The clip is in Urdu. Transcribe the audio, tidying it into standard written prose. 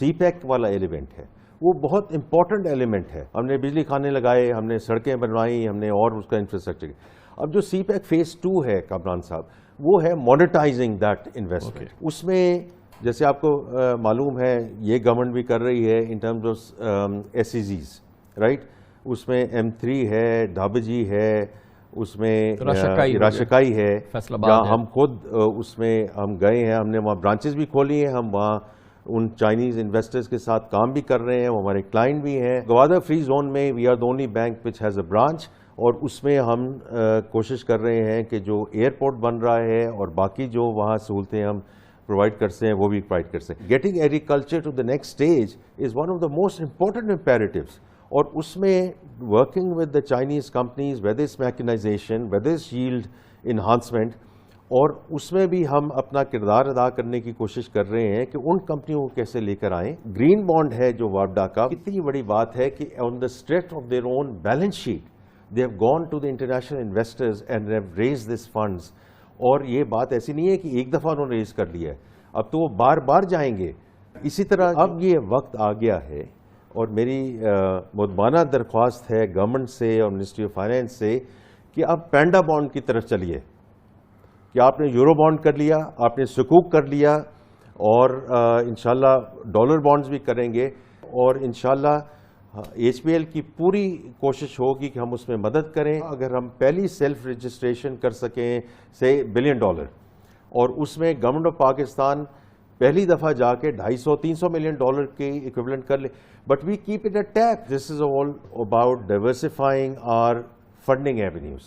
سی پیک والا ایلیمنٹ ہے وہ بہت امپورٹنٹ ایلیمنٹ ہے. ہم نے بجلی خانے لگائے, ہم نے سڑکیں بنوائی, ہم نے اور اس کا انفراسٹرکچر. اب جو سی پیک فیز 2 ہے کامران صاحب, وہ ہے مانیٹائزنگ دیٹ انویسٹمنٹ. اس میں جیسے آپ کو معلوم ہے یہ گورنمنٹ بھی کر رہی ہے in terms of S E Zs, right. اس میں M3 ہے, ڈھابجی ہے, اس میں راشکائی ہے, جہاں ہم خود اس میں ہم گئے ہیں, ہم نے وہاں برانچز بھی کھولی ہیں, ہم وہاں ان چائنیز انویسٹرز کے ساتھ کام بھی کر رہے ہیں, وہ ہمارے کلائنٹ بھی ہیں. گوادر فری زون میں we are the only bank which has a branch, اور اس میں ہم کوشش کر رہے ہیں کہ جو ایئرپورٹ بن رہا ہے اور باقی جو وہاں سہولتیں ہم پرووائڈ کرتے ہیں وہ بھی پرووائڈ کر سکیں. Getting agriculture to the next stage is one of the most important imperatives, اور اس میں working with the Chinese companies, whether is mechanisation, whether is yield enhancement, اور اس میں بھی ہم اپنا کردار ادا کرنے کی کوشش کر رہے ہیں کہ ان کمپنیوں کو کیسے لے کر آئیں. گرین بانڈ ہے جو وابڈا کا, کتنی بڑی بات ہے کہ on the street of their own balance sheet they have gone to the international investors and have raised these funds. اور یہ بات ایسی نہیں ہے کہ ایک دفعہ انہوں نے ریز کر لیا ہے, اب تو وہ بار بار جائیں گے. اسی طرح اب یہ وقت آ گیا ہے, اور میری مدبانہ درخواست ہے گورنمنٹ سے اور منسٹری آف فائنینس سے کہ اب پینڈا بانڈ کی طرف چلیے, کہ آپ نے یورو بانڈ کر لیا, آپ نے سکوک کر لیا, اور انشاءاللہ ڈالر بانڈز بھی کریں گے, اور انشاءاللہ ایچ پی ایل کی پوری کوشش ہوگی کہ ہم اس میں مدد کریں. اگر ہم پہلی سیلف رجسٹریشن کر سکیں سے $1 بلین, اور اس میں گورنمنٹ آف پاکستان پہلی دفعہ جا کے $250-300 ملین کے ایکویولنٹ کر لے, but we keep it a tape. This is all about diversifying our funding avenues.